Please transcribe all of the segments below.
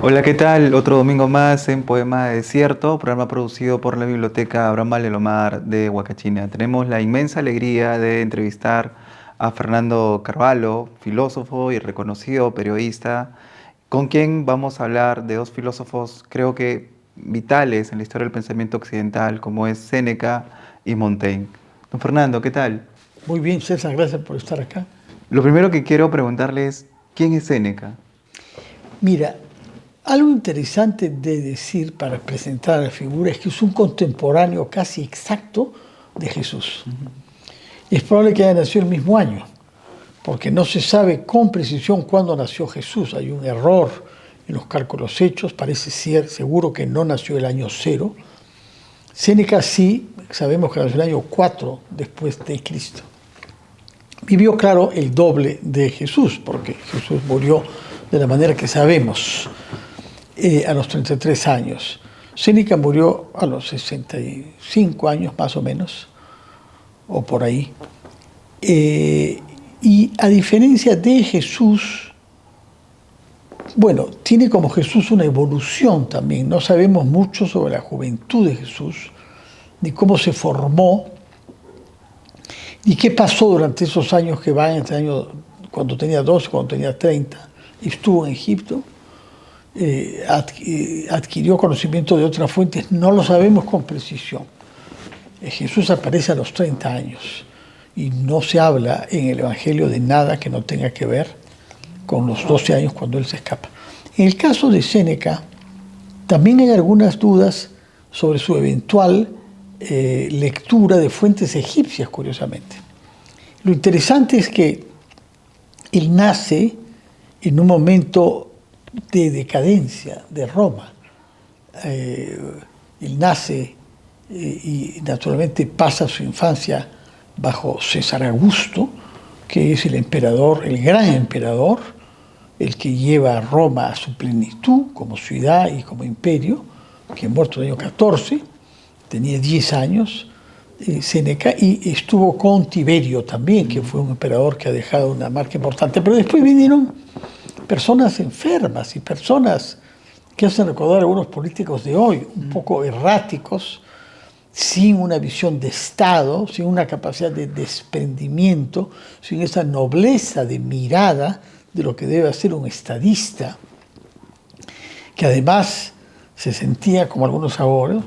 Hola, ¿qué tal? Otro domingo más en Poema de Desierto, programa producido por la Biblioteca Abraham Valdelomar de Huacachina. Tenemos la inmensa alegría de entrevistar a Fernando Carvalho, filósofo y reconocido periodista, con quien vamos a hablar de dos filósofos, creo que vitales en la historia del pensamiento occidental, como es Séneca y Montaigne. Don Fernando, ¿qué tal? Muy bien, César, gracias por estar acá. Lo primero que quiero preguntarle es, ¿quién es Séneca? Mira, algo interesante de decir para presentar a la figura es que es un contemporáneo casi exacto de Jesús. Es probable que haya nacido el mismo año, porque no se sabe con precisión cuándo nació Jesús. Hay un error en los cálculos hechos, parece ser seguro que no nació el año 0. Séneca sí, sabemos que nació el año 4 después de Cristo. Vivió, claro, el doble de Jesús, porque Jesús murió de la manera que sabemos, a los 33 años. Séneca murió a los 65 años, más o menos, o por ahí. Y a diferencia de Jesús, bueno, tiene como Jesús una evolución también. No sabemos mucho sobre la juventud de Jesús, ni cómo se formó, ni qué pasó durante esos años que van entre años, cuando tenía 12, cuando tenía 30. Estuvo en Egipto, adquirió conocimiento de otras fuentes, no lo sabemos con precisión. Jesús aparece a los 30 años y no se habla en el Evangelio de nada que no tenga que ver con los 12 años cuando él se escapa. En el caso de Séneca, también hay algunas dudas sobre su eventual lectura de fuentes egipcias, curiosamente. Lo interesante es que él nace en un momento de decadencia de Roma. Él nace y naturalmente pasa su infancia bajo César Augusto, que es el emperador, el gran emperador, el que lleva a Roma a su plenitud como ciudad y como imperio, que muerto en el año 14, tenía 10 años, Séneca, y estuvo con Tiberio también, que fue un emperador que ha dejado una marca importante. Pero después vinieron personas enfermas y personas que hacen recordar a algunos políticos de hoy, un poco erráticos, sin una visión de Estado, sin una capacidad de desprendimiento, sin esa nobleza de mirada de lo que debe hacer un estadista, que además se sentía, como algunos ahora,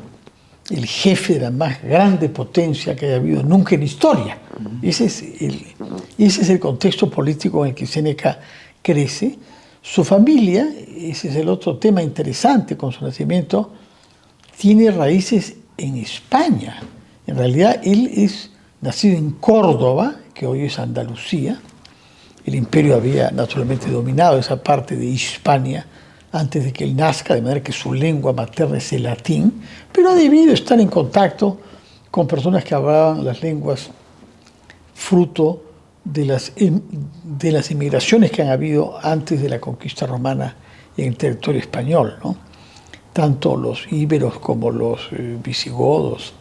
el jefe de la más grande potencia que haya habido nunca en la historia. Ese es el contexto político en el que Séneca crece. Su familia, ese es el otro tema interesante con su nacimiento, tiene raíces en España. En realidad, él es nacido en Córdoba, que hoy es Andalucía. El imperio había naturalmente dominado esa parte de Hispania antes de que él nazca, de manera que su lengua materna es el latín, pero ha debido estar en contacto con personas que hablaban las lenguas fruto de las inmigraciones que han habido antes de la conquista romana en el territorio español, ¿no? Tanto los íberos como los visigodos.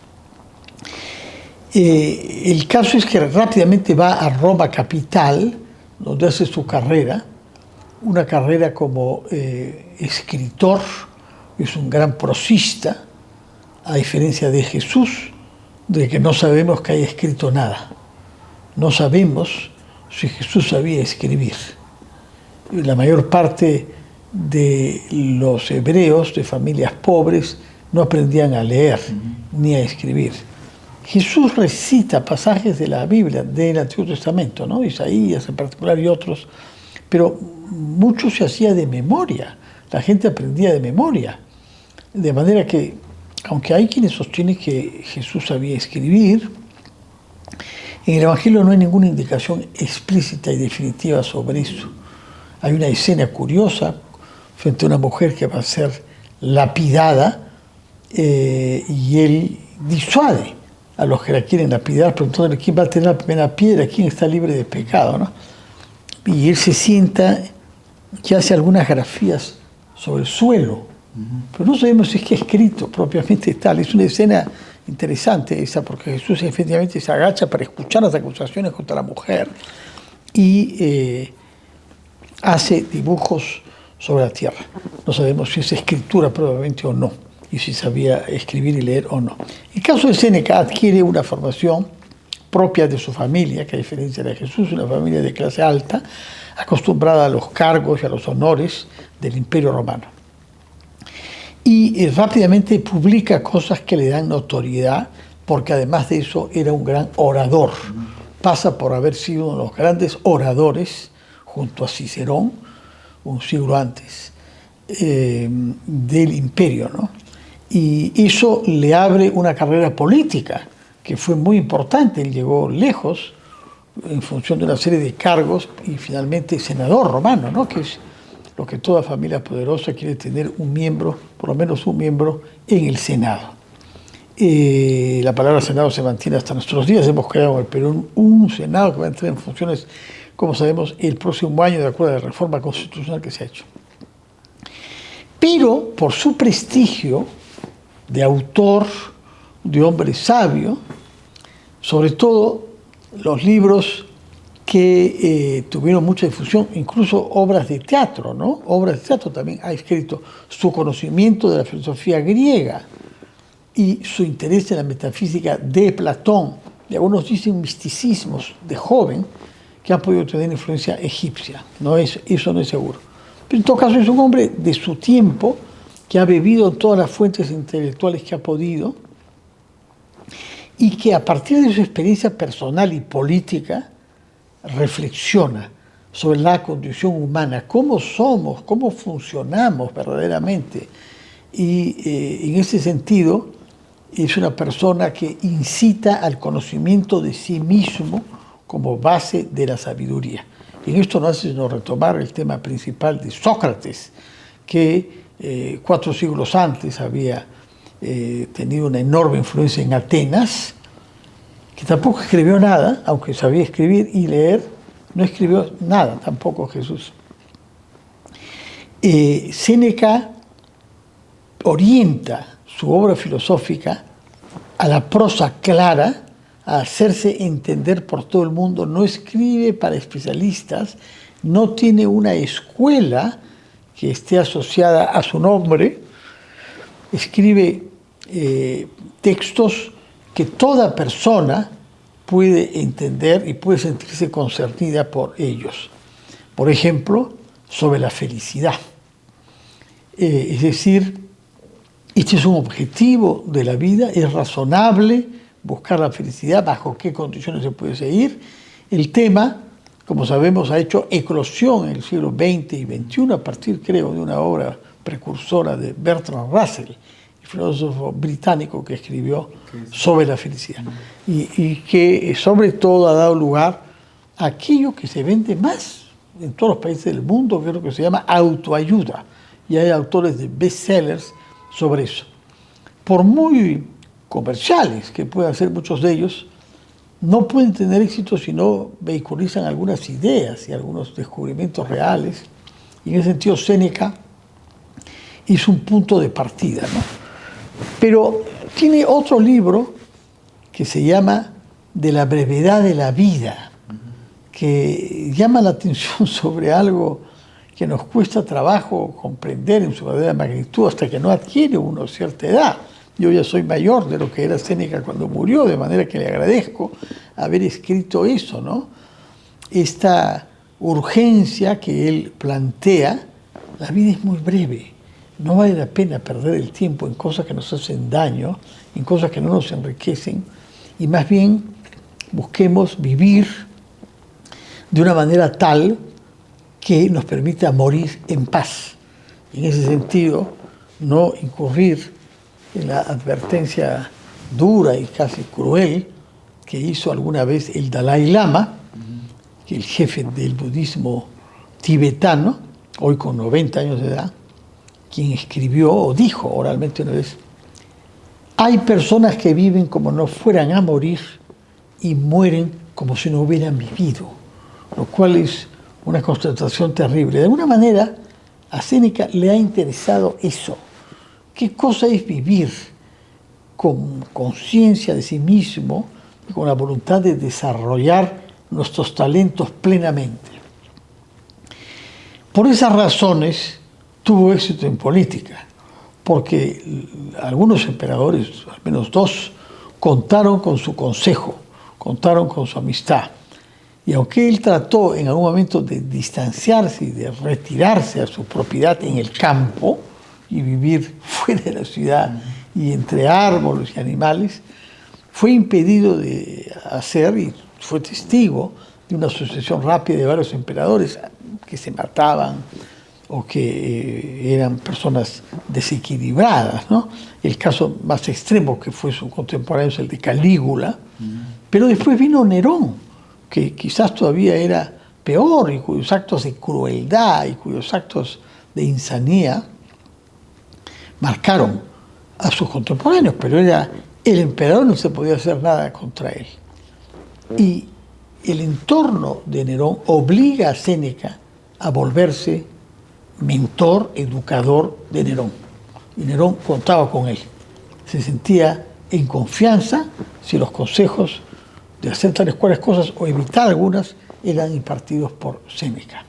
El caso es que rápidamente va a Roma capital, donde hace su carrera, una carrera como escritor, es un gran prosista, a diferencia de Jesús, de que no sabemos que haya escrito nada. No sabemos si Jesús sabía escribir. La mayor parte de los hebreos de familias pobres no aprendían a leer ni a escribir. Jesús recita pasajes de la Biblia, del Antiguo Testamento, ¿no? Isaías en particular y otros, pero mucho se hacía de memoria, la gente aprendía de memoria, de manera que, aunque hay quienes sostienen que Jesús sabía escribir, en el Evangelio no hay ninguna indicación explícita y definitiva sobre eso. Hay una escena curiosa frente a una mujer que va a ser lapidada y él disuade a los que la quieren lapidar, preguntándole quién va a tener la primera piedra, quién está libre de pecado, ¿no? Y él se sienta y hace algunas grafías sobre el suelo, pero no sabemos si es que es escrito propiamente tal. Es una escena interesante esa, porque Jesús efectivamente se agacha para escuchar las acusaciones contra la mujer y hace dibujos sobre la tierra. No sabemos si es escritura probablemente o no, y si sabía escribir y leer o no. El caso de Séneca adquiere una formación propia de su familia, que a diferencia de Jesús, una familia de clase alta, acostumbrada a los cargos y a los honores del Imperio Romano. Y rápidamente publica cosas que le dan notoriedad, porque además de eso era un gran orador. Pasa por haber sido uno de los grandes oradores, junto a Cicerón, un siglo antes, del imperio, ¿no? Y eso le abre una carrera política, que fue muy importante. Él llegó lejos en función de una serie de cargos y finalmente senador romano, ¿no? Que es lo que toda familia poderosa quiere tener, un miembro, por lo menos un miembro, en el Senado. La palabra Senado se mantiene hasta nuestros días. Hemos creado en el Perú un Senado que va a entrar en funciones, como sabemos, el próximo año, de acuerdo a la reforma constitucional que se ha hecho. Pero por su prestigio de autor, de hombre sabio, sobre todo los libros que tuvieron mucha difusión, incluso obras de teatro, ¿no? Obras de teatro también ha escrito. Su conocimiento de la filosofía griega y su interés en la metafísica de Platón, y algunos dicen misticismos de joven, que han podido tener influencia egipcia. Eso no es seguro. Pero en todo caso es un hombre de su tiempo, que ha bebido todas las fuentes intelectuales que ha podido, y que a partir de su experiencia personal y política reflexiona sobre la condición humana, cómo somos, cómo funcionamos verdaderamente. Y en ese sentido es una persona que incita al conocimiento de sí mismo como base de la sabiduría. Y en esto no hace sino retomar el tema principal de Sócrates, que 4 siglos antes había tenido una enorme influencia en Atenas, que tampoco escribió nada, aunque sabía escribir y leer, no escribió nada tampoco Jesús. Séneca orienta su obra filosófica a la prosa clara, a hacerse entender por todo el mundo, no escribe para especialistas, no tiene una escuela que esté asociada a su nombre, escribe textos que toda persona puede entender y puede sentirse concernida por ellos. Por ejemplo, sobre la felicidad. Es decir, este es un objetivo de la vida, es razonable buscar la felicidad, bajo qué condiciones se puede seguir. El tema, como sabemos, ha hecho eclosión en el siglo XX y XXI, a partir, creo, de una obra precursora de Bertrand Russell, el filósofo británico que escribió sobre la felicidad, y que sobre todo ha dado lugar a aquello que se vende más en todos los países del mundo, que es lo que se llama autoayuda, y hay autores de bestsellers sobre eso. Por muy comerciales que puedan ser muchos de ellos, no pueden tener éxito si no vehiculizan algunas ideas y algunos descubrimientos reales. Y en ese sentido Séneca es un punto de partida, ¿no? Pero tiene otro libro que se llama De la brevedad de la vida, que llama la atención sobre algo que nos cuesta trabajo comprender en su verdadera magnitud hasta que no adquiere uno cierta edad. Yo ya soy mayor de lo que era Séneca cuando murió, de manera que le agradezco haber escrito eso, ¿no? Esta urgencia que él plantea, la vida es muy breve, no vale la pena perder el tiempo en cosas que nos hacen daño, en cosas que no nos enriquecen, y más bien busquemos vivir de una manera tal que nos permita morir en paz. En ese sentido, no incurrir en la advertencia dura y casi cruel que hizo alguna vez el Dalai Lama, que el jefe del budismo tibetano, hoy con 90 años de edad, quien escribió o dijo oralmente una vez: hay personas que viven como no fueran a morir y mueren como si no hubieran vivido, lo cual es una constatación terrible. De alguna manera, a Séneca le ha interesado eso. ¿Qué cosa es vivir con conciencia de sí mismo y con la voluntad de desarrollar nuestros talentos plenamente? Por esas razones, tuvo éxito en política, porque algunos emperadores, al menos dos, contaron con su consejo, contaron con su amistad. Y aunque él trató en algún momento de distanciarse y de retirarse a su propiedad en el campo y vivir fuera de la ciudad y entre árboles y animales, fue impedido de hacer y fue testigo de una sucesión rápida de varios emperadores que se mataban o que eran personas desequilibradas, ¿no? El caso más extremo que fue su contemporáneo es el de Calígula, pero después vino Nerón, que quizás todavía era peor y cuyos actos de crueldad y cuyos actos de insanía marcaron a sus contemporáneos, pero era el emperador, no se podía hacer nada contra él. Y el entorno de Nerón obliga a Séneca a volverse mentor, educador de Nerón. Y Nerón contaba con él. Se sentía en confianza si los consejos de hacer tales cuales cosas o evitar algunas eran impartidos por Séneca.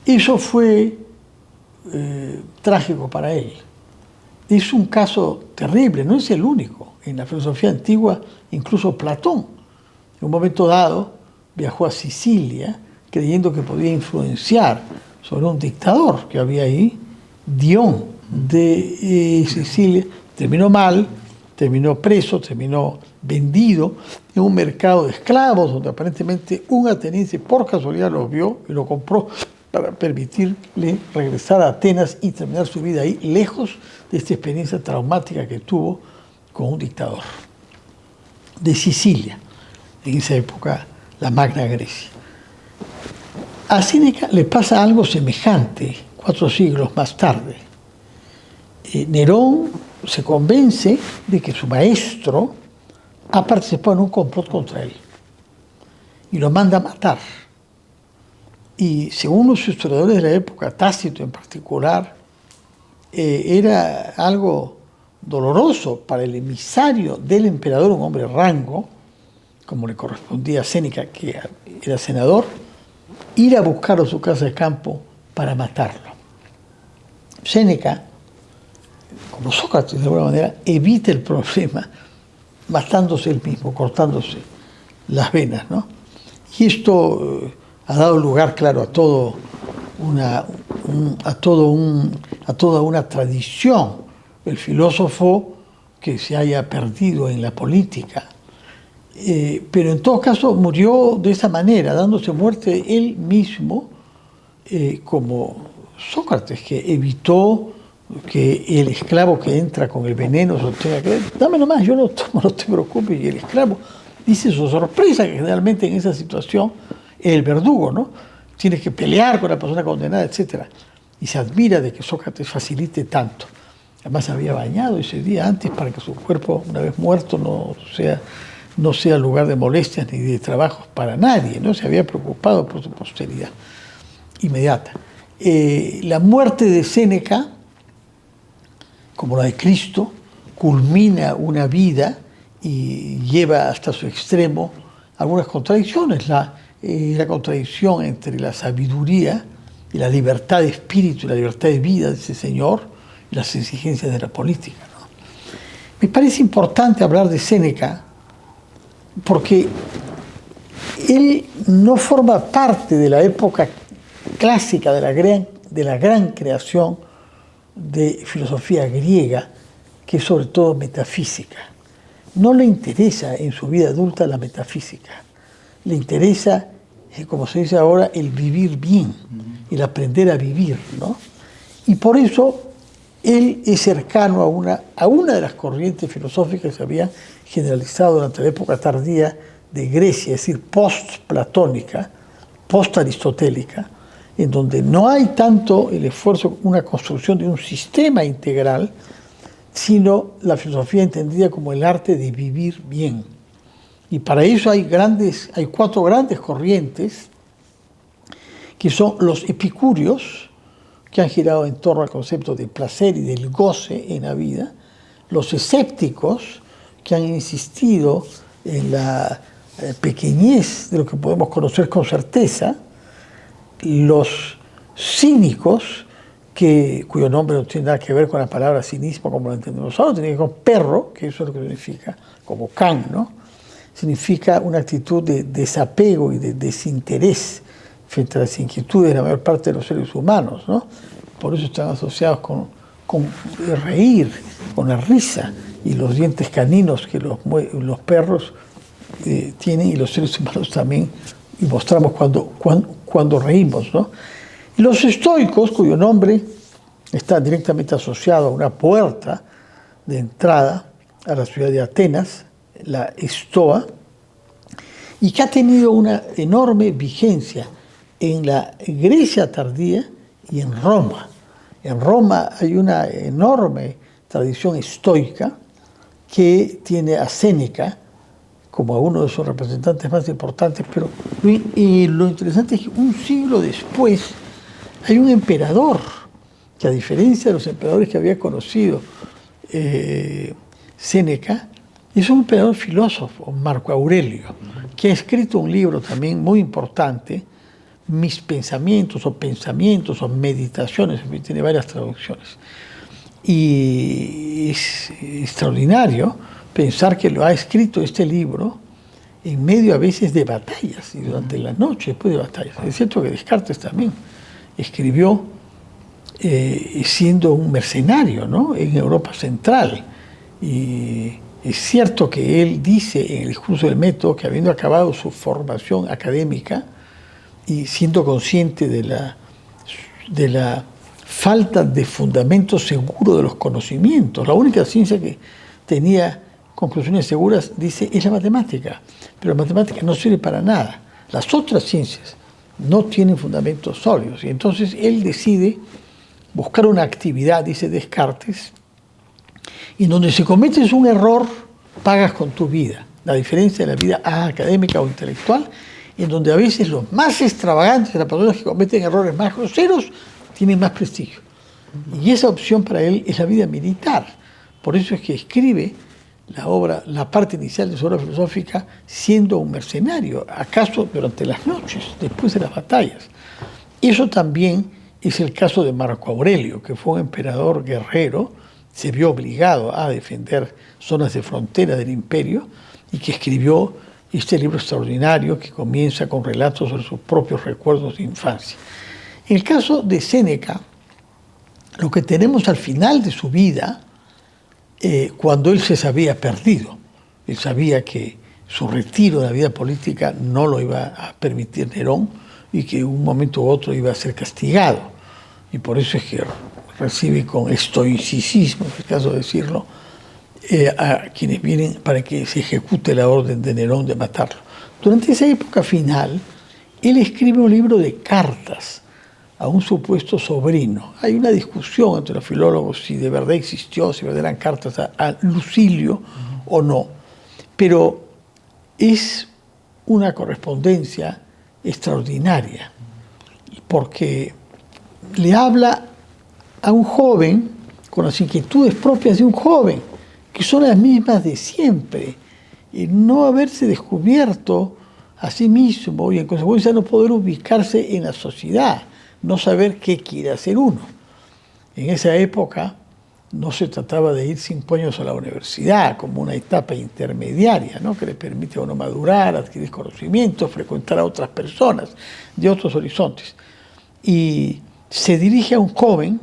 Eso fue trágico para él. Es un caso terrible, no es el único. En la filosofía antigua, incluso Platón, en un momento dado, viajó a Sicilia creyendo que podía influenciar sobre un dictador que había ahí, Dion de Sicilia. Terminó mal, terminó preso, terminó vendido en un mercado de esclavos, donde aparentemente un ateniense por casualidad lo vio y lo compró para permitirle regresar a Atenas y terminar su vida ahí, lejos de esta experiencia traumática que tuvo con un dictador de Sicilia, en esa época la Magna Grecia. A Séneca le pasa algo semejante 4 siglos más tarde. Nerón se convence de que su maestro ha participado en un complot contra él y lo manda a matar. Y según los historiadores de la época, Tácito en particular, era algo doloroso para el emisario del emperador, un hombre de rango, como le correspondía a Séneca, que era senador, ir a buscarlo a su casa de campo para matarlo. Séneca, como Sócrates de alguna manera, evita el problema matándose él mismo, cortándose las venas, ¿no? Y esto ha dado lugar, claro, a toda una tradición. El filósofo que se haya perdido en la política, pero en todo caso murió de esa manera, dándose muerte él mismo, como Sócrates, que evitó que el esclavo que entra con el veneno tenga que dame nomás, yo lo tomo, no te preocupes. Y el esclavo dice su sorpresa, que generalmente en esa situación el verdugo, ¿no? Tiene que pelear con la persona condenada, etc. Y se admira de que Sócrates facilite tanto. Además había bañado ese día antes para que su cuerpo, una vez muerto, no sea lugar de molestias ni de trabajos para nadie, ¿no? Se había preocupado por su posteridad inmediata. La muerte de Séneca, como la de Cristo, culmina una vida y lleva hasta su extremo algunas contradicciones. La contradicción entre la sabiduría y la libertad de espíritu y la libertad de vida de ese señor y las exigencias de la política, ¿no? Me parece importante hablar de Séneca porque él no forma parte de la época clásica de la gran creación de filosofía griega, que es sobre todo metafísica. No le interesa en su vida adulta la metafísica, le interesa, como se dice ahora, el vivir bien, el aprender a vivir, ¿no? Y por eso él es cercano a una de las corrientes filosóficas que se habían generalizado durante la época tardía de Grecia, es decir, post-platónica, post-aristotélica, en donde no hay tanto el esfuerzo, una construcción de un sistema integral, sino la filosofía entendida como el arte de vivir bien. Y para eso hay 4 grandes corrientes, que son los epicúreos, que han girado en torno al concepto del placer y del goce en la vida, los escépticos, que han insistido en la pequeñez de lo que podemos conocer con certeza, los cínicos, cuyo nombre no tiene nada que ver con la palabra cinismo como lo entendemos ahora, tiene que ver con perro, que eso es lo que significa, como can, ¿no? Significa una actitud de desapego y de desinterés frente a las inquietudes de la mayor parte de los seres humanos, ¿no? Por eso están asociados con reír, con la risa y los dientes caninos que los perros tienen y los seres humanos también, y mostramos cuando reímos, ¿no? Y los estoicos, cuyo nombre está directamente asociado a una puerta de entrada a la ciudad de Atenas, la Estoa, y que ha tenido una enorme vigencia en la Grecia tardía y en Roma. En Roma hay una enorme tradición estoica que tiene a Séneca como a uno de sus representantes más importantes, pero lo interesante es que un siglo después hay un emperador que, a diferencia de los emperadores que había conocido Séneca, es un emperador filósofo, Marco Aurelio, que ha escrito un libro también muy importante, Mis pensamientos o meditaciones, tiene varias traducciones. Y es extraordinario pensar que lo ha escrito este libro en medio a veces de batallas y durante la noche después de batallas. Es cierto que Descartes también escribió siendo un mercenario, ¿no?, en Europa Central. Y es cierto que él dice en el discurso del método que, habiendo acabado su formación académica y siendo consciente de la falta de fundamento seguro de los conocimientos, la única ciencia que tenía conclusiones seguras, dice, es la matemática, pero la matemática no sirve para nada. Las otras ciencias no tienen fundamentos sólidos, y entonces él decide buscar una actividad, dice Descartes, y donde si cometes un error, pagas con tu vida. La diferencia de la vida académica o intelectual, en donde a veces los más extravagantes, las personas que cometen errores más groseros, tienen más prestigio. Y esa opción para él es la vida militar. Por eso es que escribe la parte inicial de su obra filosófica siendo un mercenario, acaso durante las noches, después de las batallas. Eso también es el caso de Marco Aurelio, que fue un emperador guerrero, se vio obligado a defender zonas de frontera del imperio y que escribió este libro extraordinario que comienza con relatos sobre sus propios recuerdos de infancia. En el caso de Séneca, lo que tenemos al final de su vida, cuando él se sabía perdido, él sabía que su retiro de la vida política no lo iba a permitir Nerón y que en un momento u otro iba a ser castigado. Y por eso es que recibe con estoicismo, es el caso de decirlo, a quienes vienen para que se ejecute la orden de Nerón de matarlo. Durante esa época final, él escribe un libro de cartas a un supuesto sobrino. Hay una discusión entre los filólogos si de verdad existió, si de verdad eran cartas a Lucilio o no, pero es una correspondencia extraordinaria, porque le habla a un joven con las inquietudes propias de un joven, que son las mismas de siempre, y no haberse descubierto a sí mismo y en consecuencia no poder ubicarse en la sociedad, no saber qué quiere hacer uno. En esa época no se trataba de ir 5 años a la universidad como una etapa intermediaria, ¿no?, que le permite a uno madurar, adquirir conocimientos, frecuentar a otras personas de otros horizontes. Y se dirige a un joven,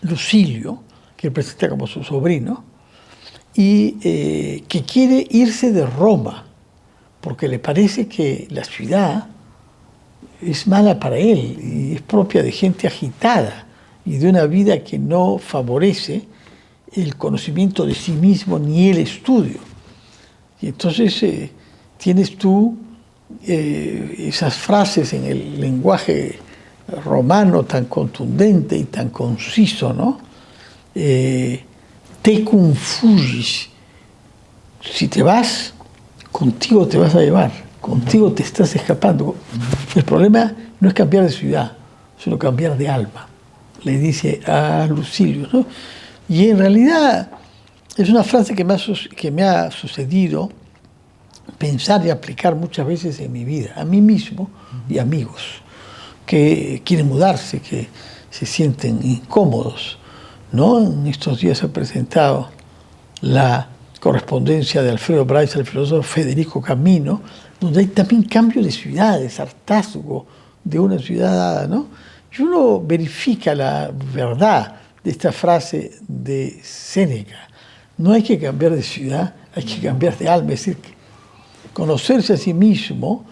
Lucilio, que presenta como su sobrino, y que quiere irse de Roma, porque le parece que la ciudad es mala para él y es propia de gente agitada y de una vida que no favorece el conocimiento de sí mismo ni el estudio. Y entonces tienes tú esas frases en el lenguaje romano tan contundente y tan conciso, ¿no? Tecum fugis. Si te vas, contigo te vas a llevar, contigo te estás escapando. El problema no es cambiar de ciudad, sino cambiar de alma, le dice a Lucilio, ¿no? Y en realidad es una frase que me ha sucedido pensar y aplicar muchas veces en mi vida, a mí mismo y amigos que quieren mudarse, que se sienten incómodos, ¿no? En estos días se ha presentado la correspondencia de Alfredo Bryce al filósofo Federico Camino, donde hay también cambio de ciudades, hartazgo de una ciudad dada, ¿no? Y uno verifica la verdad de esta frase de Séneca. No hay que cambiar de ciudad, hay que cambiar de alma, es decir, conocerse a sí mismo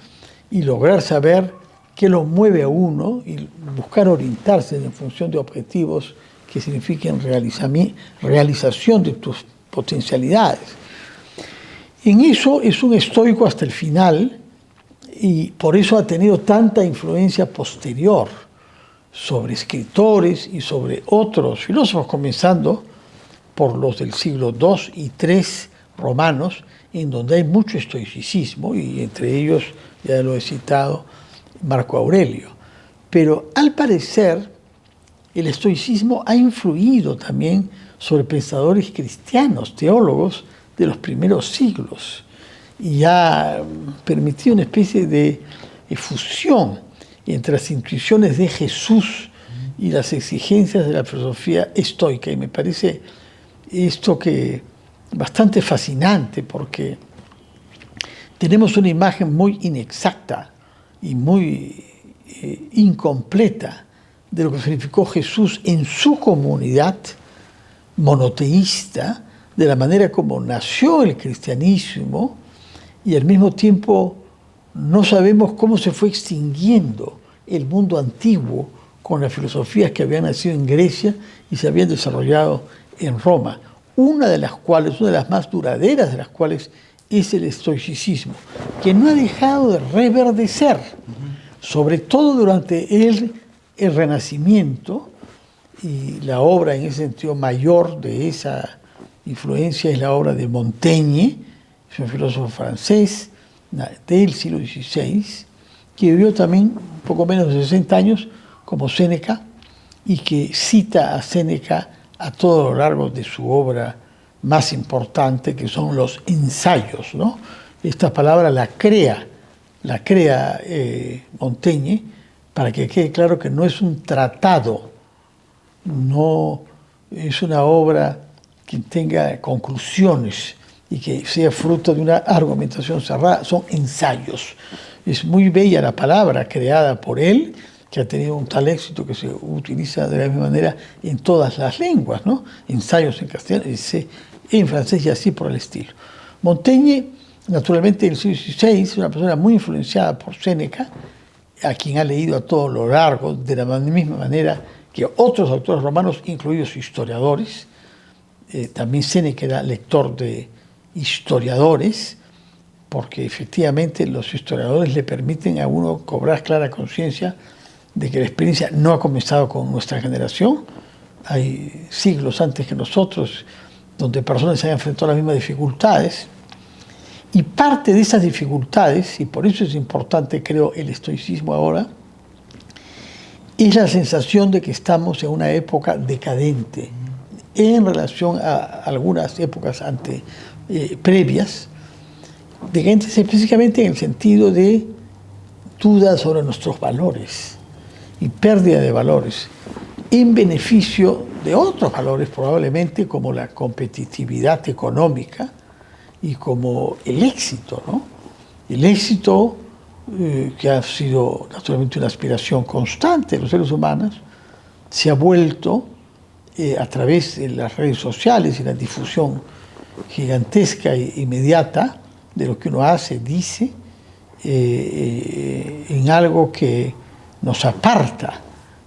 y lograr saber qué lo mueve a uno y buscar orientarse en función de objetivos que signifiquen realización de tus potencialidades. En eso es un estoico hasta el final y por eso ha tenido tanta influencia posterior sobre escritores y sobre otros filósofos, comenzando por los del siglo II y III romanos, en donde hay mucho estoicismo, y entre ellos, ya lo he citado, Marco Aurelio. Pero al parecer, el estoicismo ha influido también sobre pensadores cristianos, teólogos de los primeros siglos, y ha permitido una especie de fusión entre las intuiciones de Jesús y las exigencias de la filosofía estoica. Y me parece esto que bastante fascinante, porque tenemos una imagen muy inexacta y muy incompleta de lo que significó Jesús en su comunidad monoteísta, de la manera como nació el cristianismo, y al mismo tiempo no sabemos cómo se fue extinguiendo el mundo antiguo con las filosofías que habían nacido en Grecia y se habían desarrollado en Roma. Una de las más duraderas de las cuales es el estoicismo, que no ha dejado de reverdecer, sobre todo durante el Renacimiento, y la obra en ese sentido mayor de esa influencia es la obra de Montaigne, es un filósofo francés del siglo XVI, que vivió también un poco menos de 60 años, como Séneca, y que cita a Séneca a todo lo largo de su obra más importante, que son los ensayos, ¿no? Esta palabra la crea Montaigne, para que quede claro que no es un tratado, no es una obra que tenga conclusiones y que sea fruto de una argumentación cerrada, son ensayos. Es muy bella la palabra creada por él, que ha tenido un tal éxito que se utiliza de la misma manera en todas las lenguas, ¿no? Ensayos en castellano, en francés y así por el estilo. Montaigne, naturalmente, en el siglo XVI, es una persona muy influenciada por Séneca, a quien ha leído a todo lo largo, de la misma manera que otros autores romanos, incluidos historiadores. También Séneca era lector de historiadores, porque efectivamente los historiadores le permiten a uno cobrar clara conciencia de que la experiencia no ha comenzado con nuestra generación. Hay siglos antes que nosotros donde personas se han enfrentado a las mismas dificultades, y parte de esas dificultades, y por eso es importante, creo, el estoicismo ahora, es la sensación de que estamos en una época decadente en relación a algunas épocas previas, decadentes específicamente en el sentido de dudas sobre nuestros valores y pérdida de valores en beneficio de otros valores, probablemente como la competitividad económica y como el éxito, ¿no? El éxito, que ha sido naturalmente una aspiración constante de los seres humanos, se ha vuelto, a través de las redes sociales y la difusión gigantesca e inmediata de lo que uno hace, dice, en algo que nos aparta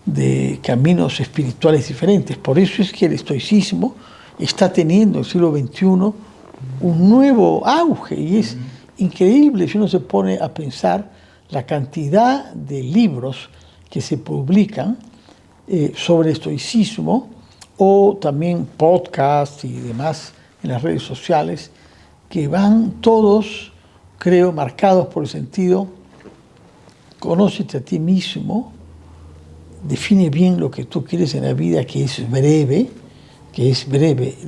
de caminos espirituales diferentes. Por eso es que el estoicismo está teniendo en el siglo XXI un nuevo auge, y es increíble si uno se pone a pensar la cantidad de libros que se publican sobre estoicismo, o también podcasts y demás en las redes sociales, que van todos, creo, marcados por el sentido: conócete a ti mismo, define bien lo que tú quieres en la vida, que es breve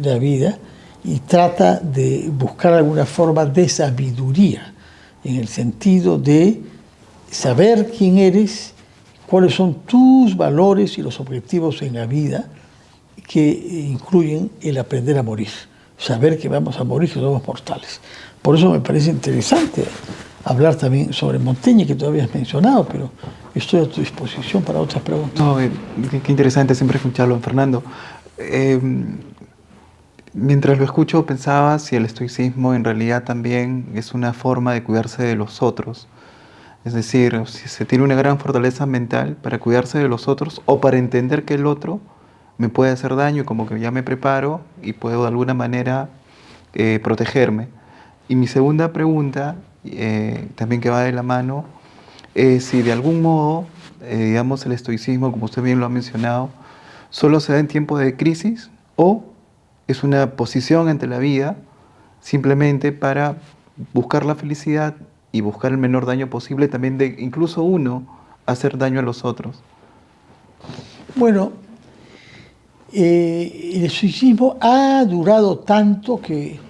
la vida, y trata de buscar alguna forma de sabiduría, en el sentido de saber quién eres, cuáles son tus valores y los objetivos en la vida que incluyen el aprender a morir, saber que vamos a morir, que somos mortales. Por eso me parece interesante hablar también sobre Montaigne, que todavía has mencionado, pero estoy a tu disposición para otras preguntas. No, qué interesante siempre escucharlo, Fernando. Mientras lo escucho pensaba si el estoicismo en realidad también es una forma de cuidarse de los otros. Es decir, si se tiene una gran fortaleza mental para cuidarse de los otros o para entender que el otro me puede hacer daño, como que ya me preparo y puedo de alguna manera protegerme. Y mi segunda pregunta, también que va de la mano, es si de algún modo, digamos, el estoicismo, como usted bien lo ha mencionado, solo se da en tiempos de crisis o es una posición ante la vida simplemente para buscar la felicidad y buscar el menor daño posible, también de incluso uno hacer daño a los otros. Bueno, el estoicismo ha durado tanto que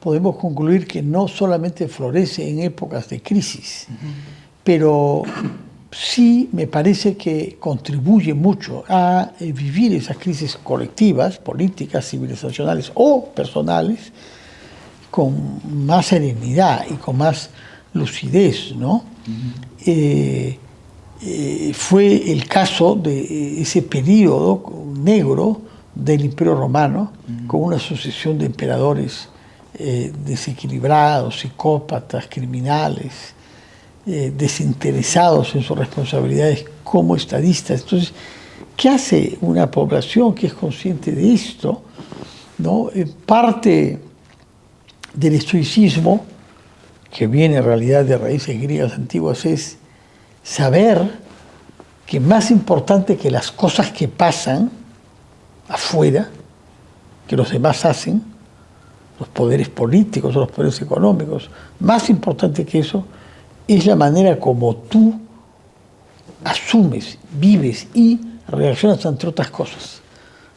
podemos concluir que no solamente florece en épocas de crisis, pero sí me parece que contribuye mucho a vivir esas crisis colectivas, políticas, civilizacionales o personales, con más serenidad y con más lucidez, ¿no? Fue el caso de ese periodo negro del Imperio Romano, con una sucesión de emperadores desequilibrados, psicópatas, criminales, desinteresados en sus responsabilidades como estadistas. Entonces, ¿qué hace una población que es consciente de esto? ¿No? Parte del estoicismo, que viene en realidad de raíces griegas antiguas, es saber que más importante que las cosas que pasan afuera, que los demás hacen, los poderes políticos o los poderes económicos, más importante que eso es la manera como tú asumes, vives y reaccionas ante otras cosas,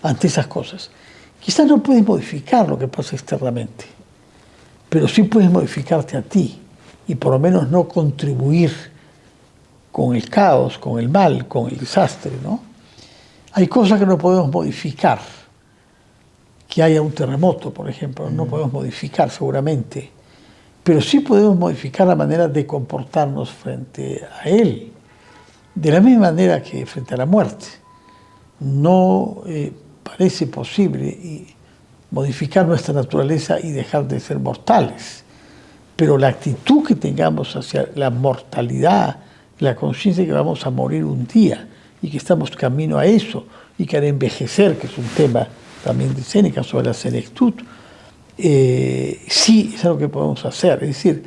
ante esas cosas. Quizás no puedes modificar lo que pasa externamente, pero sí puedes modificarte a ti y por lo menos no contribuir con el caos, con el mal, con el desastre, ¿no? Hay cosas que no podemos modificar. Que haya un terremoto, por ejemplo, no podemos modificar seguramente, pero sí podemos modificar la manera de comportarnos frente a él, de la misma manera que frente a la muerte. No parece posible modificar nuestra naturaleza y dejar de ser mortales, pero la actitud que tengamos hacia la mortalidad, la conciencia de que vamos a morir un día y que estamos camino a eso y que al envejecer, que es un tema también de Séneca sobre la senectud, sí es algo que podemos hacer. Es decir,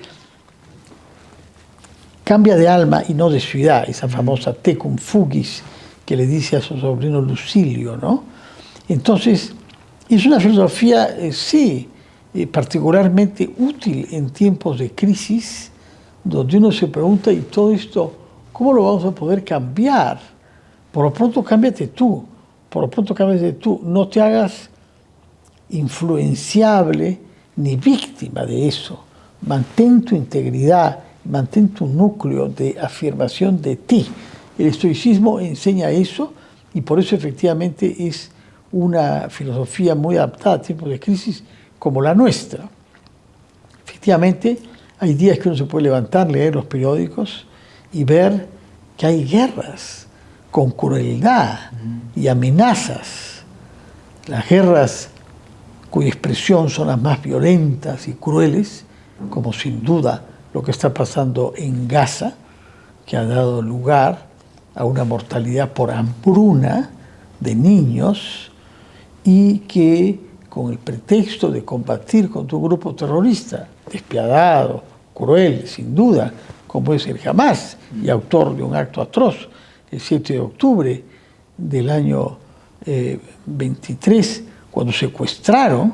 cambia de alma y no de ciudad, esa famosa tecum fugis que le dice a su sobrino Lucilio, ¿no? Entonces, es una filosofía, particularmente útil en tiempos de crisis, donde uno se pregunta, ¿y todo esto cómo lo vamos a poder cambiar? Por lo pronto, cámbiate tú. Por lo pronto, cámbiate tú. No te hagas influenciable ni víctima de eso. Mantén tu integridad, mantén tu núcleo de afirmación de ti. El estoicismo enseña eso y por eso efectivamente es una filosofía muy adaptada a tiempos de crisis como la nuestra. Efectivamente, hay días que uno se puede levantar, leer los periódicos y ver que hay guerras con crueldad y amenazas. Las guerras cuya expresión son las más violentas y crueles, como sin duda lo que está pasando en Gaza, que ha dado lugar a una mortalidad por hambruna de niños y que con el pretexto de combatir contra un grupo terrorista despiadado, cruel, sin duda, como es el Hamás y autor de un acto atroz, el 7 de octubre del año 23, cuando secuestraron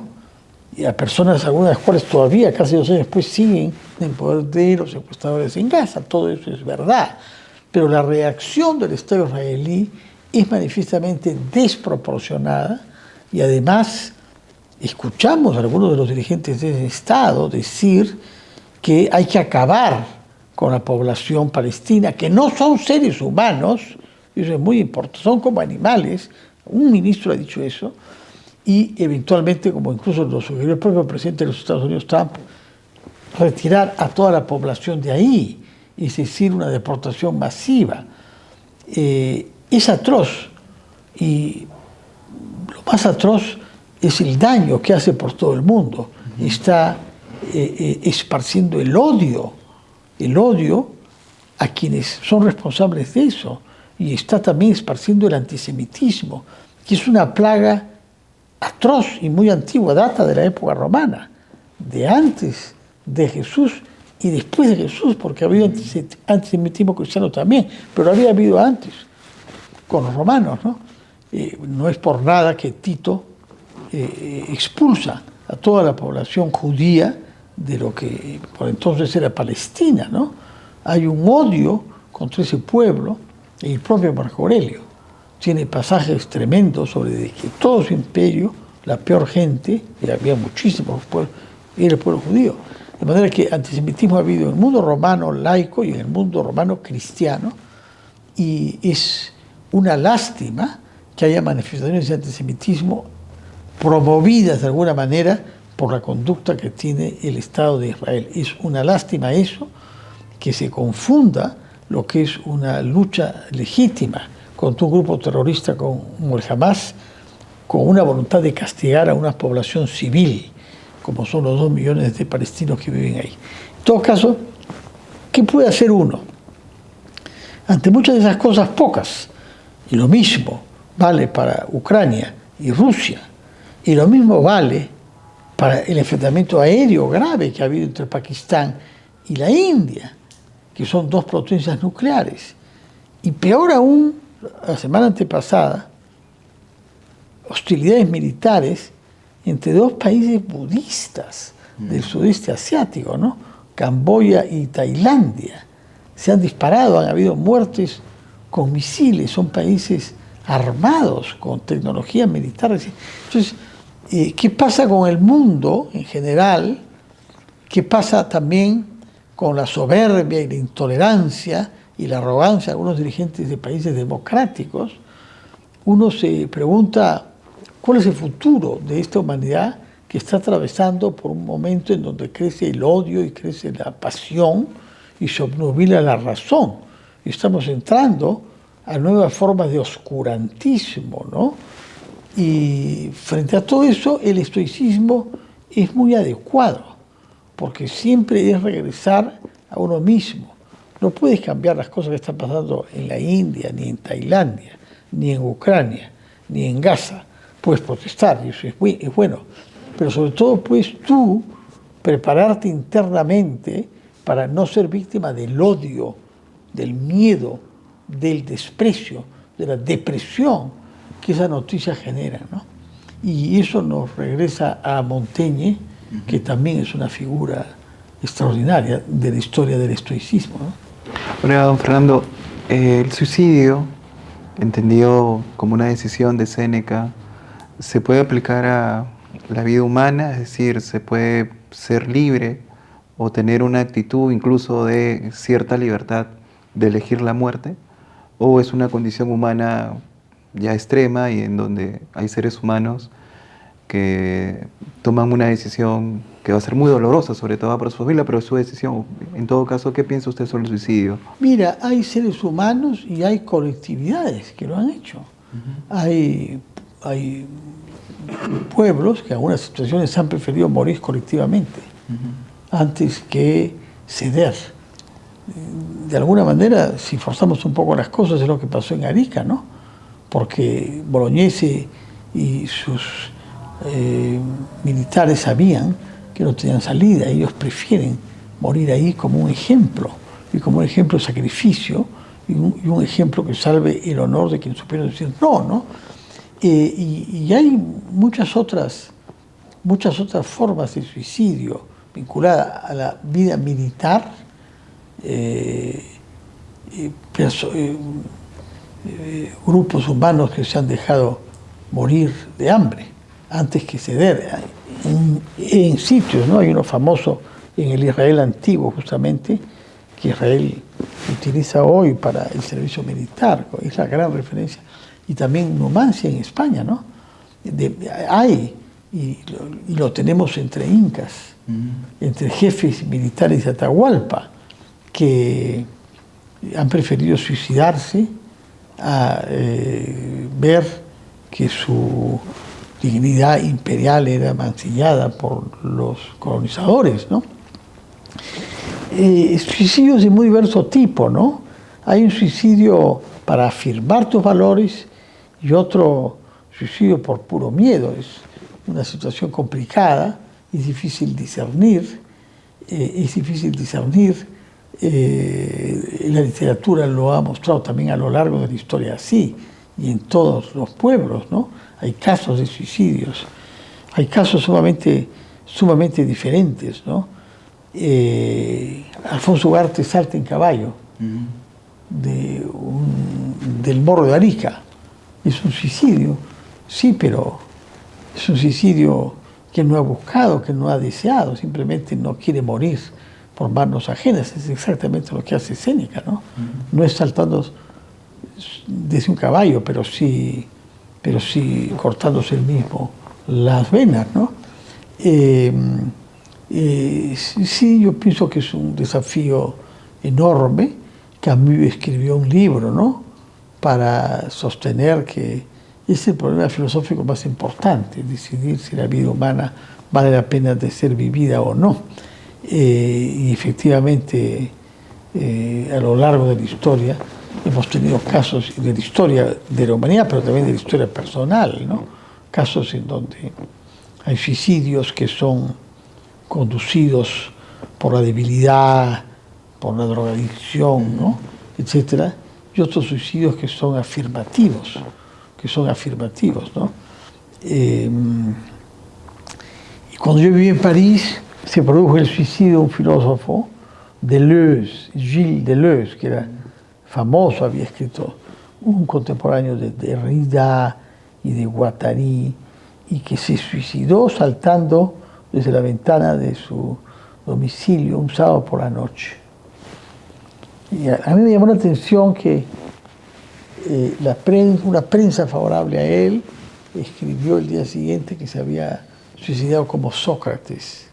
a personas, algunas de las cuales todavía, casi 2 años después, siguen en poder de los secuestradores en Gaza. Todo eso es verdad. Pero la reacción del Estado israelí es manifiestamente desproporcionada y además escuchamos a algunos de los dirigentes de ese Estado decir que hay que acabar con la población palestina, que no son seres humanos, Eso es muy importante. Son como animales. Un ministro ha dicho eso. Y eventualmente, como incluso lo sugirió el propio presidente de los Estados Unidos, Trump, retirar a toda la población de ahí, es decir, una deportación masiva. Es atroz, y lo más atroz es el daño que hace por todo el mundo. Está esparciendo el odio a quienes son responsables de eso, y está también esparciendo el antisemitismo, que es una plaga atroz y muy antigua, data de la época romana, de antes de Jesús y después de Jesús, porque ha habido antisemitismo cristiano también, pero había habido antes con los romanos, ¿no? No es por nada que Tito expulsa a toda la población judía de lo que por entonces era Palestina, ¿no? Hay un odio contra ese pueblo, y el propio Marco Aurelio tiene pasajes tremendos sobre de que todo su imperio, la peor gente, y había muchísimos pueblos, era el pueblo judío. De manera que antisemitismo ha habido en el mundo romano laico y en el mundo romano cristiano, y es una lástima que haya manifestaciones de antisemitismo promovidas de alguna manera por la conducta que tiene el Estado de Israel. Es una lástima eso, que se confunda lo que es una lucha legítima contra un grupo terrorista como el Hamas, con una voluntad de castigar a una población civil, como son los 2 millones de palestinos que viven ahí. En todo caso, ¿qué puede hacer uno? Ante muchas de esas cosas, pocas, y lo mismo vale para Ucrania y Rusia, y lo mismo vale para el enfrentamiento aéreo grave que ha habido entre Pakistán y la India, que son 2 potencias nucleares. Y peor aún, la semana antepasada, hostilidades militares entre 2 países budistas del sudeste asiático, ¿no? Camboya y Tailandia. Se han disparado, han habido muertes con misiles, son países armados con tecnología militar. Entonces, ¿qué pasa con el mundo en general? ¿Qué pasa también con la soberbia y la intolerancia y la arrogancia de algunos dirigentes de países democráticos? Uno se pregunta, ¿cuál es el futuro de esta humanidad que está atravesando por un momento en donde crece el odio y crece la pasión y se obnubila la razón? Y estamos entrando a nuevas formas de oscurantismo, ¿no? Y frente a todo eso, el estoicismo es muy adecuado, porque siempre es regresar a uno mismo. No puedes cambiar las cosas que están pasando en la India, ni en Tailandia, ni en Ucrania, ni en Gaza. Puedes protestar, y eso es bueno, pero sobre todo puedes tú prepararte internamente para no ser víctima del odio, del miedo, del desprecio, de la depresión que esa noticia genera, ¿no? Y eso nos regresa a Montaigne, que también es una figura extraordinaria de la historia del estoicismo, ¿no? Ahora, don Fernando, el suicidio, entendido como una decisión de Séneca, ¿se puede aplicar a la vida humana? Es decir, ¿se puede ser libre o tener una actitud incluso de cierta libertad de elegir la muerte? ¿O es una condición humana ya extrema y en donde hay seres humanos que toman una decisión que va a ser muy dolorosa, sobre todo para su familia, pero es su decisión? En todo caso, ¿qué piensa usted sobre el suicidio? Mira, hay seres humanos y hay colectividades que lo han hecho. Hay pueblos que en algunas situaciones han preferido morir colectivamente antes que ceder. De alguna manera, si forzamos un poco las cosas, es lo que pasó en Arica, ¿no? Porque Bolognesi y sus militares sabían que no tenían salida. Ellos prefieren morir ahí como un ejemplo, y como un ejemplo de sacrificio, y un ejemplo que salve el honor de quienes supieron decir no, ¿no? Y hay muchas otras formas de suicidio vinculadas a la vida militar, grupos humanos que se han dejado morir de hambre antes que ceder en sitios, ¿no? Hay uno famoso en el Israel antiguo, justamente, que Israel se utiliza hoy para el servicio militar, es la gran referencia. Y también Numancia en España, ¿no? Hay, y lo tenemos entre incas, entre jefes militares de Atahualpa, que han preferido suicidarse a ver que su dignidad imperial era mancillada por los colonizadores, ¿no? Suicidios de muy diverso tipo, ¿no? Hay un suicidio para afirmar tus valores y otro suicidio por puro miedo. Es una situación complicada, es difícil discernir, la literatura lo ha mostrado también a lo largo de la historia así, y en todos los pueblos, ¿no? Hay casos de suicidios, hay casos sumamente diferentes, ¿no? Alfonso Ugarte salta en caballo del Morro de Arica. Es un suicidio, sí, pero es un suicidio que no ha buscado, que no ha deseado, simplemente no quiere morir por manos ajenas. Es exactamente lo que hace Séneca, ¿no? No es saltando desde un caballo, pero sí cortándose él mismo las venas, ¿no? Sí, yo pienso que es un desafío enorme. Camus escribió un libro, ¿no?, para sostener que es el problema filosófico más importante, decidir si la vida humana vale la pena de ser vivida o no. Y efectivamente, a lo largo de la historia, hemos tenido casos de la historia de la humanidad, pero también de la historia personal, ¿no? Casos en donde hay suicidios que son conducidos por la debilidad, por la drogadicción, ¿no?, etcétera, y otros suicidios que son afirmativos, ¿no? Y cuando yo viví en París, se produjo el suicidio de un filósofo, Deleuze, Gilles Deleuze, que era famoso, había escrito un contemporáneo de Derrida y de Guattari, y que se suicidó saltando desde la ventana de su domicilio un sábado por la noche. Y a mí me llamó la atención que una prensa favorable a él escribió el día siguiente que se había suicidado como Sócrates.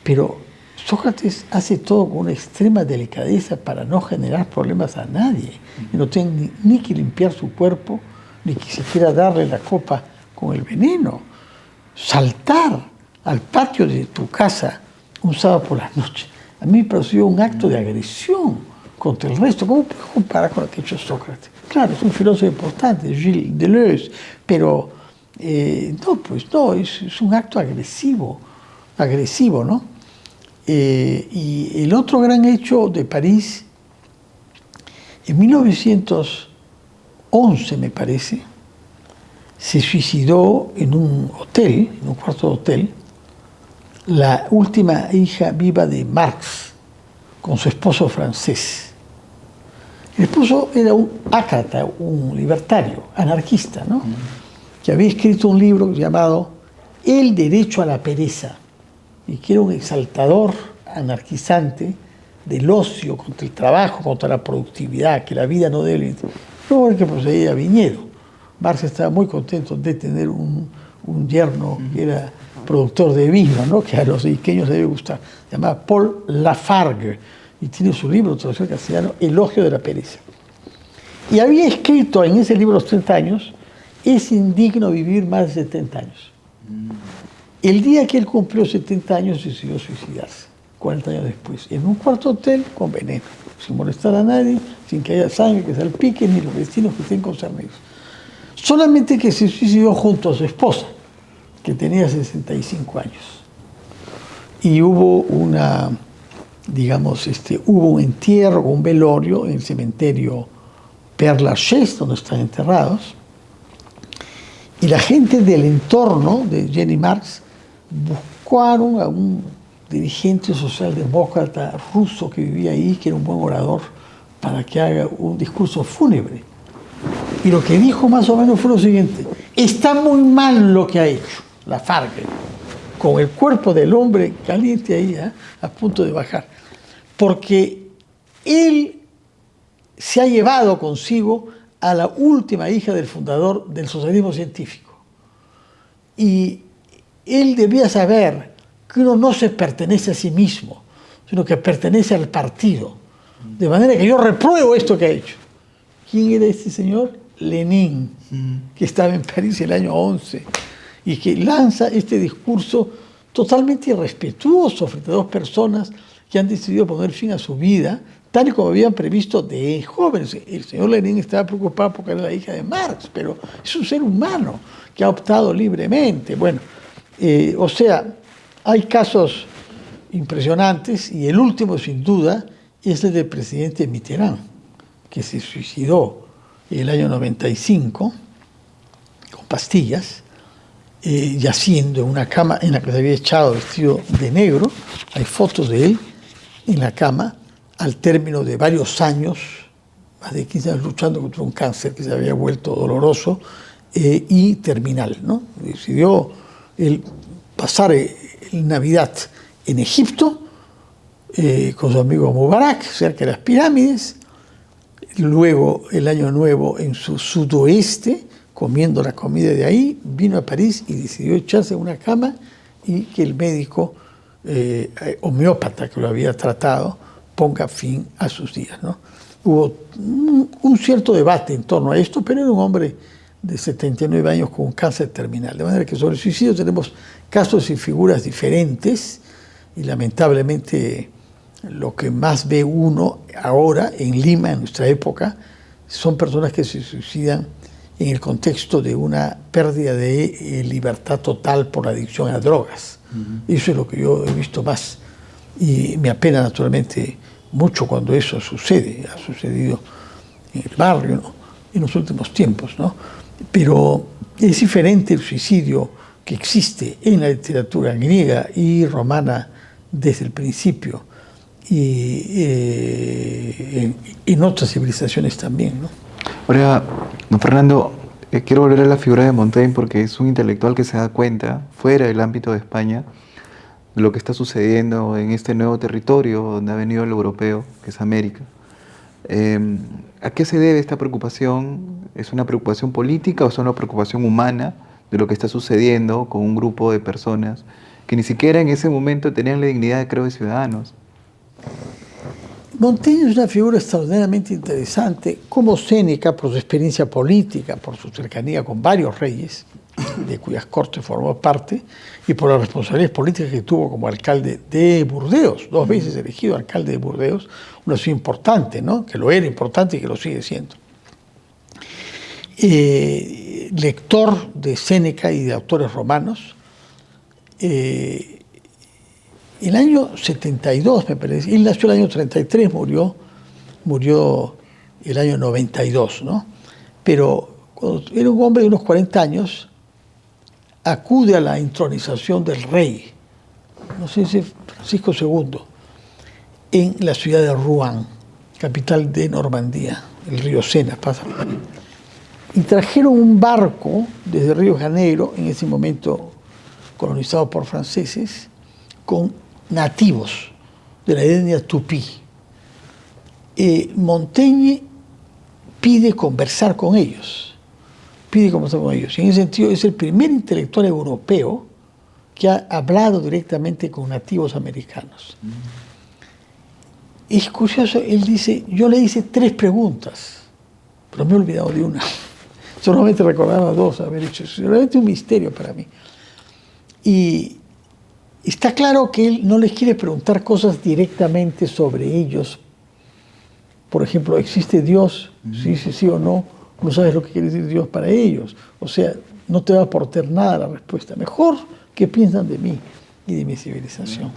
Pero Sócrates hace todo con una extrema delicadeza para no generar problemas a nadie. Y no tiene ni que limpiar su cuerpo, ni que siquiera darle la copa con el veneno. Saltar al patio de tu casa un sábado por la noche, a mí me pareció un acto de agresión contra el resto. ¿Cómo puedo comparar con lo que ha hecho Sócrates? Claro, es un filósofo importante, Gilles Deleuze, pero no, es un acto agresivo, ¿no? Y el otro gran hecho de París, en 1911, me parece, se suicidó en un hotel, en un cuarto de hotel, la última hija viva de Marx, con su esposo francés. El esposo era un ácrata, un libertario, anarquista, ¿no?, que había escrito un libro llamado El derecho a la pereza, y que era un exaltador anarquizante del ocio, contra el trabajo, contra la productividad, que la vida no debe... Luego el que procedía a viñedo. Marx estaba muy contento de tener un yerno que era productor de vino, ¿no?, que a los iqueños les debe gustar. Se llamaba Paul Lafargue, y tiene su libro, traducido al castellano, Elogio de la pereza. Y había escrito en ese libro, los 30 años, es indigno vivir más de 70 años. El día que él cumplió 70 años decidió suicidarse, 40 años después, en un cuarto hotel con veneno, sin molestar a nadie, sin que haya sangre que salpique, ni los vecinos que estén concernidos. Solamente que se suicidó junto a su esposa, que tenía 65 años. Y hubo hubo un entierro, un velorio en el cementerio Père Lachaise, donde están enterrados. Y la gente del entorno de Jenny Marx buscaron a un dirigente socialdemócrata ruso que vivía ahí, que era un buen orador, para que haga un discurso fúnebre. Y lo que dijo más o menos fue lo siguiente: está muy mal lo que ha hecho Lafargue, con el cuerpo del hombre caliente ahí, a punto de bajar, porque él se ha llevado consigo a la última hija del fundador del socialismo científico. Y él debía saber que uno no se pertenece a sí mismo, sino que pertenece al partido. De manera que yo repruebo esto que ha hecho. ¿Quién era este señor? Lenin, que estaba en París el año 11 y que lanza este discurso totalmente irrespetuoso frente a dos personas que han decidido poner fin a su vida, tal y como habían previsto de jóvenes. El señor Lenin estaba preocupado porque era la hija de Marx, pero es un ser humano que ha optado libremente. Bueno, o sea, hay casos impresionantes y el último, sin duda, es el del presidente Mitterrand, que se suicidó en el año 95 con pastillas, yaciendo en una cama en la que se había echado vestido de negro. Hay fotos de él en la cama al término de varios años, más de 15 años luchando contra un cáncer que se había vuelto doloroso y terminal, ¿no? Decidió él pasar Navidad en Egipto con su amigo Mubarak, cerca de las pirámides, luego el Año Nuevo en su sudoeste, comiendo la comida de ahí, vino a París y decidió echarse en una cama y que el médico homeópata que lo había tratado ponga fin a sus días, ¿no? Hubo un cierto debate en torno a esto, pero era un hombre de 79 años con un cáncer terminal. De manera que sobre el suicidio tenemos casos y figuras diferentes y lamentablemente lo que más ve uno ahora en Lima, en nuestra época, son personas que se suicidan en el contexto de una pérdida de libertad total por adicción a drogas. Eso es lo que yo he visto más. Y me apena naturalmente mucho cuando eso sucede. Ha sucedido en el barrio, ¿no?, en los últimos tiempos, ¿no? Pero es diferente el suicidio que existe en la literatura griega y romana desde el principio y en otras civilizaciones también, ¿no? Ahora, don Fernando, quiero volver a la figura de Montaigne porque es un intelectual que se da cuenta, fuera del ámbito de España, de lo que está sucediendo en este nuevo territorio donde ha venido el europeo, que es América. ¿A qué se debe esta preocupación? ¿Es una preocupación política o es una preocupación humana de lo que está sucediendo con un grupo de personas que ni siquiera en ese momento tenían la dignidad de, creo, de ciudadanos? Montaigne es una figura extraordinariamente interesante, como Séneca, por su experiencia política, por su cercanía con varios reyes, de cuyas cortes formó parte, y por las responsabilidades políticas que tuvo como alcalde de Burdeos, 2 veces elegido alcalde de Burdeos, una ciudad importante, ¿no?, que lo era importante y que lo sigue siendo. Lector de Séneca y de autores romanos, el año 72, me parece, él nació el año 33, murió el año 92, ¿no? Pero cuando era un hombre de unos 40 años, acude a la entronización del rey, no sé si Francisco II, en la ciudad de Rouen, capital de Normandía, el río Sena pasa por ahí. Y trajeron un barco desde Río de Janeiro, en ese momento colonizado por franceses, con nativos de la etnia tupí. Montaigne pide conversar con ellos. Y en ese sentido es el primer intelectual europeo que ha hablado directamente con nativos americanos. Es curioso, él dice, yo le hice 3 preguntas, pero me he olvidado de una. Solamente recordaba 2 haber hecho. Es realmente un misterio para mí. Y está claro que él no les quiere preguntar cosas directamente sobre ellos. Por ejemplo, ¿existe Dios? Sí o no. No sabes lo que quiere decir Dios para ellos. O sea, no te va a aportar nada la respuesta. Mejor que piensan de mí y de mi civilización.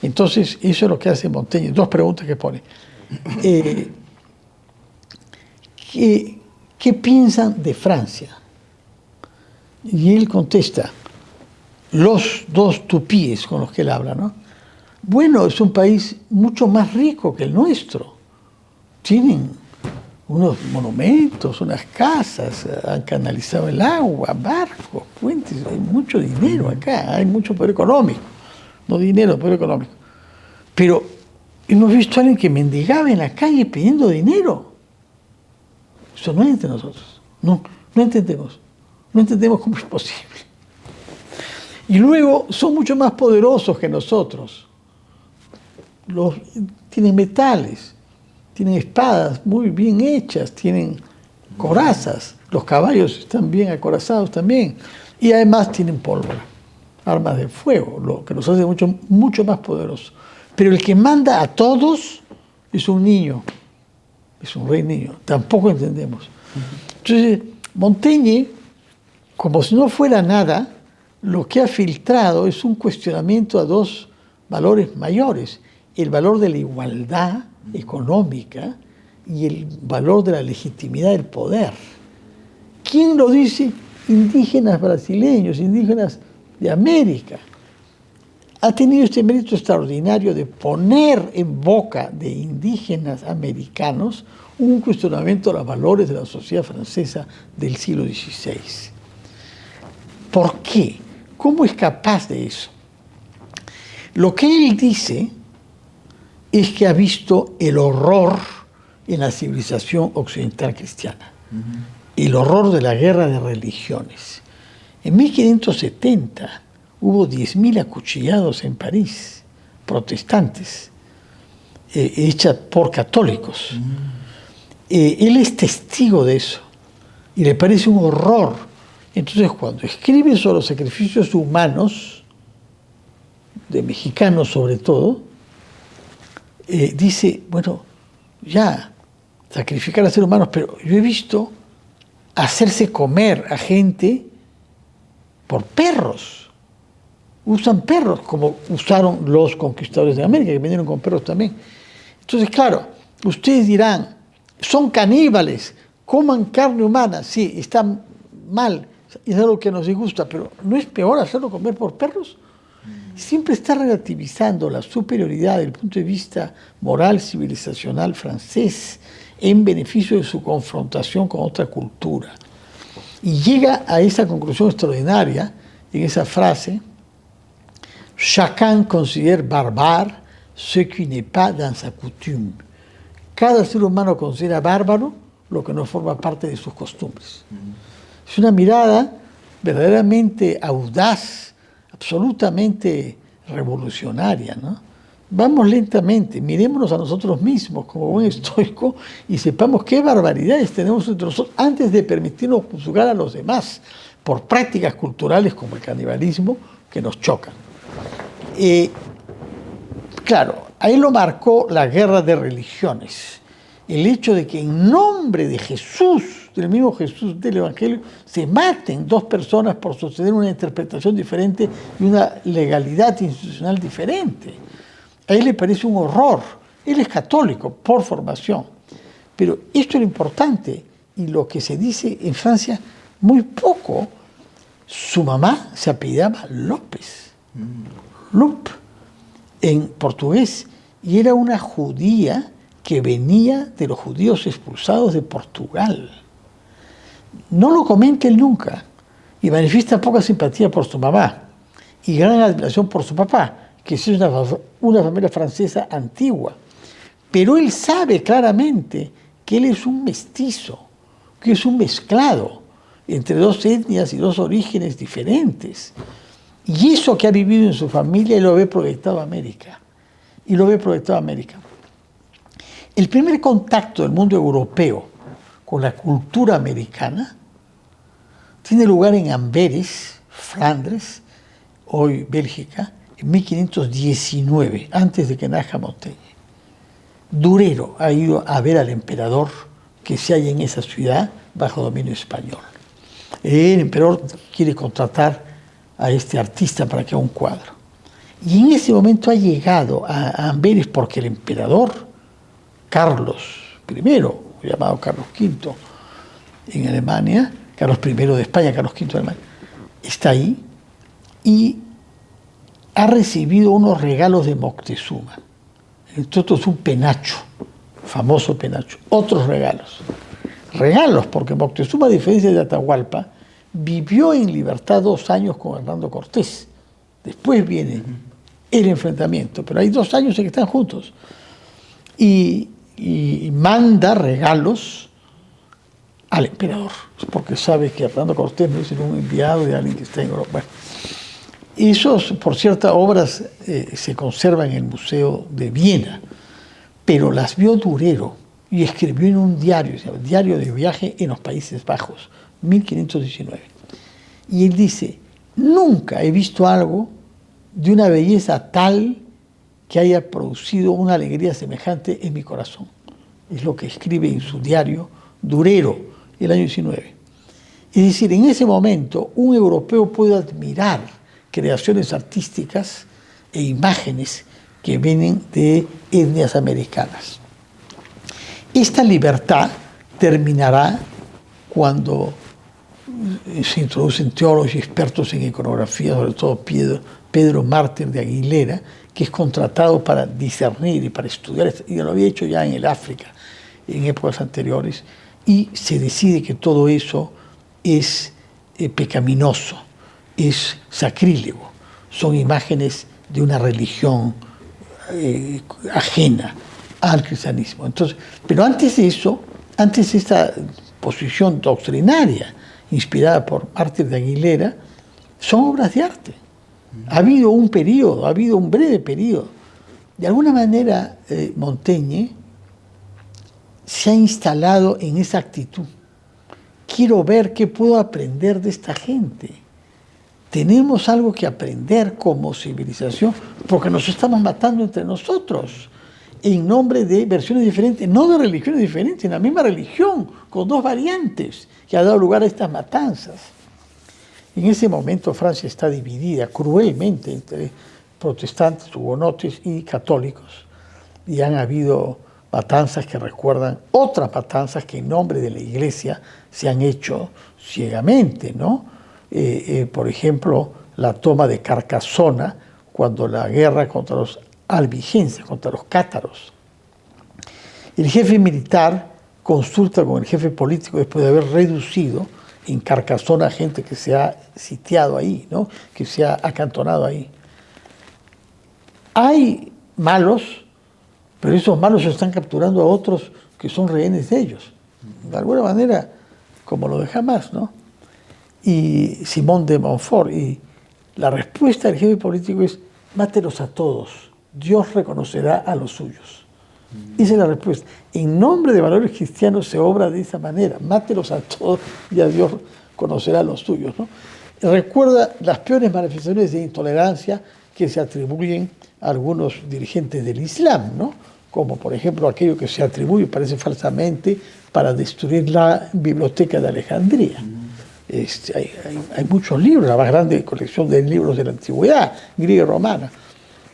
Entonces, eso es lo que hace Montaigne. 2 preguntas que pone. ¿Qué piensan de Francia? Y él contesta, los 2 tupíes con los que él habla, ¿no? Bueno, es un país mucho más rico que el nuestro. Tienen unos monumentos, unas casas, han canalizado el agua, barcos, puentes, hay mucho dinero acá, hay mucho poder económico. No dinero, poder económico. Pero hemos visto a alguien que mendigaba en la calle pidiendo dinero. Eso no es entre nosotros. No entendemos. No entendemos cómo es posible. Y luego son mucho más poderosos que nosotros. Tienen metales, tienen espadas muy bien hechas, tienen corazas. Los caballos están bien acorazados también. Y además tienen pólvora, armas de fuego, lo que nos hace mucho más poderosos. Pero el que manda a todos es un niño, es un rey niño. Tampoco entendemos. Entonces, Montaigne, como si no fuera nada, lo que ha filtrado es un cuestionamiento a dos valores mayores: el valor de la igualdad económica y el valor de la legitimidad del poder. ¿Quién lo dice? Indígenas brasileños, indígenas de América. Ha tenido este mérito extraordinario de poner en boca de indígenas americanos un cuestionamiento a los valores de la sociedad francesa del siglo XVI. ¿Por qué? ¿Cómo es capaz de eso? Lo que él dice es que ha visto el horror en la civilización occidental cristiana, el horror de la guerra de religiones. En 1570 hubo 10.000 acuchillados en París, protestantes, hechas por católicos. Él es testigo de eso y le parece un horror. Entonces, cuando escribe sobre los sacrificios humanos, de mexicanos sobre todo, dice, bueno, ya, sacrificar a seres humanos, pero yo he visto hacerse comer a gente por perros. Usan perros, como usaron los conquistadores de América, que vinieron con perros también. Entonces, claro, ustedes dirán, son caníbales, coman carne humana. Sí, está mal, es algo que nos disgusta, pero ¿no es peor hacerlo comer por perros? Siempre está relativizando la superioridad desde el punto de vista moral, civilizacional francés en beneficio de su confrontación con otra cultura. Y llega a esa conclusión extraordinaria en esa frase: chacun considère barbare ce qui n'est pas dans sa coutume. Cada ser humano considera bárbaro lo que no forma parte de sus costumbres. Es una mirada verdaderamente audaz, absolutamente revolucionaria, ¿no? Vamos lentamente, mirémonos a nosotros mismos como buen estoico y sepamos qué barbaridades tenemos entre nosotros antes de permitirnos juzgar a los demás por prácticas culturales como el canibalismo que nos chocan. Claro, ahí lo marcó la guerra de religiones. El hecho de que en nombre de Jesús, del mismo Jesús del Evangelio, se maten dos personas por sostener una interpretación diferente y una legalidad institucional diferente. A él le parece un horror. Él es católico por formación. Pero esto es lo importante y lo que se dice en Francia muy poco. Su mamá se apellidaba López, Lup, en portugués, y era una judía que venía de los judíos expulsados de Portugal. No lo comenta él nunca y manifiesta poca simpatía por su mamá y gran admiración por su papá, que es una familia francesa antigua. Pero él sabe claramente que él es un mestizo, que es un mezclado entre dos etnias y dos orígenes diferentes. Y eso que ha vivido en su familia, él lo ve proyectado a América. Y lo ve proyectado a América. El primer contacto del mundo europeo con la cultura americana tiene lugar en Amberes, Flandes, hoy Bélgica, en 1519, antes de que nazca Montaigne. Durero ha ido a ver al emperador que se halla en esa ciudad bajo dominio español. El emperador quiere contratar a este artista para que haga un cuadro. Y en ese momento ha llegado a Amberes porque el emperador Carlos I, llamado Carlos V en Alemania, Carlos I de España, Carlos V de Alemania, está ahí y ha recibido unos regalos de Moctezuma. Esto es un penacho, famoso penacho. Otros regalos. Regalos, porque Moctezuma, a diferencia de Atahualpa, vivió en libertad 2 años con Hernando Cortés. Después viene el enfrentamiento, pero hay 2 años en que están juntos. Y manda regalos al emperador, porque sabe que Hernando Cortés no es un enviado de alguien que está en Europa. Bueno, esos, por ciertas obras, se conservan en el Museo de Viena, pero las vio Durero y escribió en un diario, se llama Diario de Viaje en los Países Bajos, 1519. Y él dice, nunca he visto algo de una belleza tal que haya producido una alegría semejante en mi corazón. Es lo que escribe en su diario Durero, el año 19. Es decir, en ese momento un europeo puede admirar creaciones artísticas e imágenes que vienen de etnias americanas. Esta libertad terminará cuando se introducen teólogos y expertos en iconografía, sobre todo Pedro Mártir de Aguilera, que es contratado para discernir y para estudiar, y lo había hecho ya en el África en épocas anteriores, y se decide que todo eso es pecaminoso, es sacrílego, son imágenes de una religión ajena al cristianismo. Entonces, pero antes de eso, antes de esta posición doctrinaria inspirada por Mártir de Aguilera, son obras de arte. Ha habido un periodo, ha habido un breve periodo. De alguna manera, Montaigne se ha instalado en esa actitud. Quiero ver qué puedo aprender de esta gente. Tenemos algo que aprender como civilización, porque nos estamos matando entre nosotros en nombre de versiones diferentes, no de religiones diferentes, en la misma religión, con dos variantes, que ha dado lugar a estas matanzas. En ese momento Francia está dividida cruelmente entre protestantes, hugonotes y católicos, y han habido matanzas que recuerdan otras matanzas que en nombre de la Iglesia se han hecho ciegamente, ¿no? Por ejemplo, la toma de Carcasona, cuando la guerra contra los albigenses, contra los cátaros. El jefe militar consulta con el jefe político después de haber reducido en Carcasona gente que se ha sitiado ahí, ¿no? Que se ha acantonado ahí. Hay malos, pero esos malos están capturando a otros que son rehenes de ellos. De alguna manera, como lo de Hamas, ¿no? Y Simón de Montfort. Y la respuesta del jefe político es: mátelos a todos, Dios reconocerá a los suyos. Esa es la respuesta. En nombre de valores cristianos se obra de esa manera: mátelos a todos y a Dios conocerá a los suyos, ¿no? Recuerda las peores manifestaciones de intolerancia que se atribuyen a algunos dirigentes del Islam, ¿no? Como por ejemplo aquello que se atribuye, parece falsamente, para destruir la biblioteca de Alejandría. Hay muchos libros, la más grande colección de libros de la antigüedad griega y romana.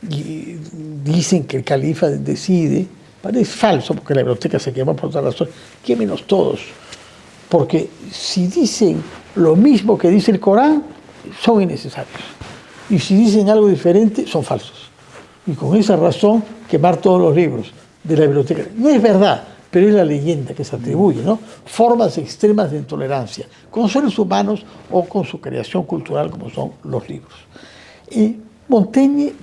Y dicen que el califa decide, parece falso porque la biblioteca se quemó por otra razón, quémenos todos, porque si dicen lo mismo que dice el Corán, son innecesarios, y si dicen algo diferente, son falsos, y con esa razón quemar todos los libros de la biblioteca. No es verdad, pero es la leyenda que se atribuye, ¿no? Formas extremas de intolerancia con seres humanos o con su creación cultural, como son los libros. Montaigne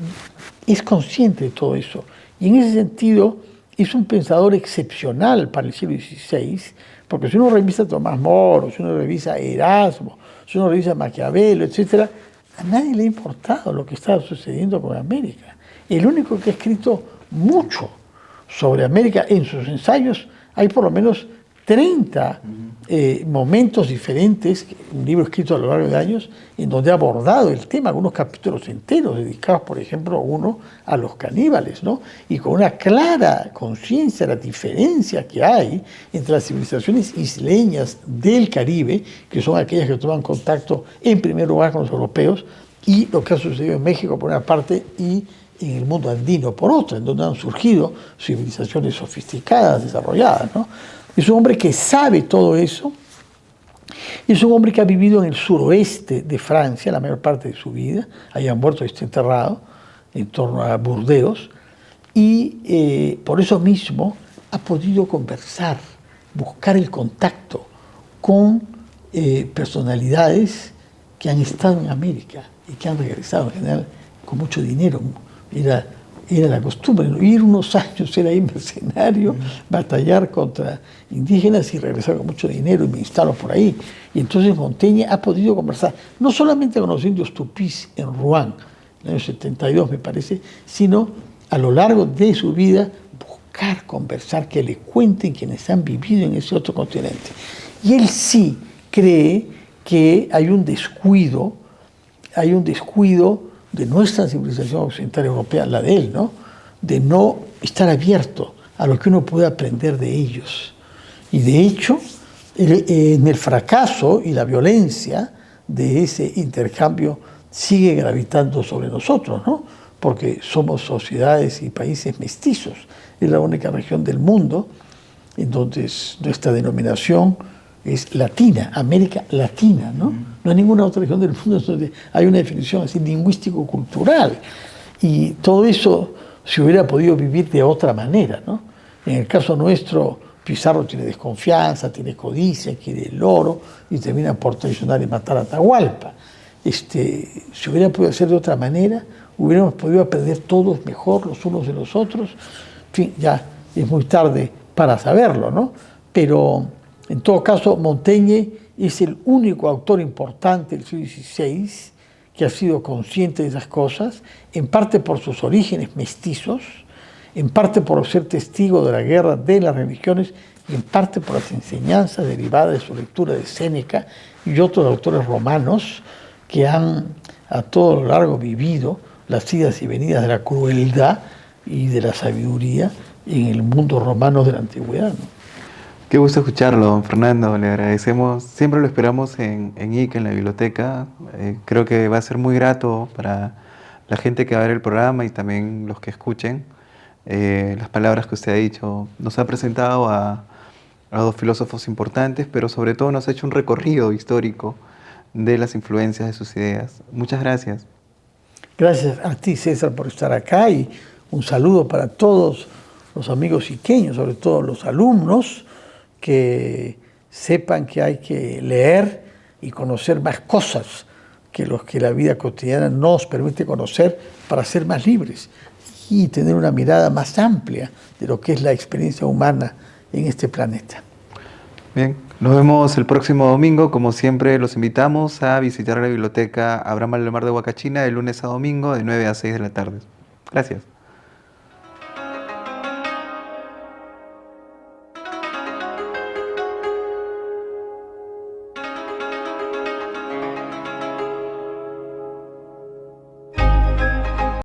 es consciente de todo eso, y en ese sentido es un pensador excepcional para el siglo XVI, porque si uno revisa Tomás Moro, si uno revisa Erasmo, si uno revisa Maquiavelo, etc., a nadie le ha importado lo que estaba sucediendo con América. El único que ha escrito mucho sobre América en sus ensayos, hay por lo menos 30 momentos diferentes, un libro escrito a lo largo de años, en donde ha abordado el tema, algunos capítulos enteros dedicados, por ejemplo, uno a los caníbales, ¿no? Y con una clara conciencia de la diferencia que hay entre las civilizaciones isleñas del Caribe, que son aquellas que toman contacto en primer lugar con los europeos, y lo que ha sucedido en México por una parte y en el mundo andino por otra, en donde han surgido civilizaciones sofisticadas, desarrolladas, ¿no? Es un hombre que sabe todo eso, es un hombre que ha vivido en el suroeste de Francia la mayor parte de su vida, allá ha muerto y está enterrado en torno a Burdeos, y por eso mismo ha podido conversar, buscar el contacto con personalidades que han estado en América y que han regresado en general con mucho dinero. Era era la costumbre, ¿no? Ir unos años, era ahí mercenario, batallar contra indígenas y regresar con mucho dinero y me instalo por ahí. Y entonces Montaigne ha podido conversar, no solamente con los indios tupís en Rouen, en el año 72 me parece, sino a lo largo de su vida buscar conversar, que le cuenten quienes han vivido en ese otro continente. Y él sí cree que hay un descuido de nuestra civilización occidental europea, la de él, ¿no? De no estar abierto a lo que uno puede aprender de ellos. Y de hecho, en el fracaso y la violencia de ese intercambio sigue gravitando sobre nosotros, ¿no? Porque somos sociedades y países mestizos. Es la única región del mundo en donde nuestra denominación es latina, América Latina, ¿no? No hay ninguna otra región del mundo donde hay una definición así lingüístico-cultural. Y todo eso se hubiera podido vivir de otra manera, ¿no? En el caso nuestro, Pizarro tiene desconfianza, tiene codicia, quiere el oro y termina por traicionar y matar a Atahualpa. Se hubiera podido hacer de otra manera, hubiéramos podido aprender todos mejor los unos de los otros. En fin, ya es muy tarde para saberlo, ¿no? Pero en todo caso, Montaigne es el único autor importante del siglo XVI que ha sido consciente de esas cosas, en parte por sus orígenes mestizos, en parte por ser testigo de la guerra de las religiones, y en parte por las enseñanzas derivadas de su lectura de Séneca y otros autores romanos que han a todo lo largo vivido las idas y venidas de la crueldad y de la sabiduría en el mundo romano de la antigüedad, ¿no? Qué gusto escucharlo, don Fernando. Le agradecemos. Siempre lo esperamos en IC, en la biblioteca. Creo que va a ser muy grato para la gente que va a ver el programa y también los que escuchen las palabras que usted ha dicho. Nos ha presentado a dos filósofos importantes, pero sobre todo nos ha hecho un recorrido histórico de las influencias de sus ideas. Muchas gracias. Gracias a ti, César, por estar acá y un saludo para todos los amigos iqueños, sobre todo los alumnos, que sepan que hay que leer y conocer más cosas que los que la vida cotidiana nos permite conocer para ser más libres y tener una mirada más amplia de lo que es la experiencia humana en este planeta. Bien, nos vemos el próximo domingo. Como siempre, los invitamos a visitar la biblioteca Abraham Alomar de Huacachina de lunes a domingo de 9 a 6 de la tarde. Gracias.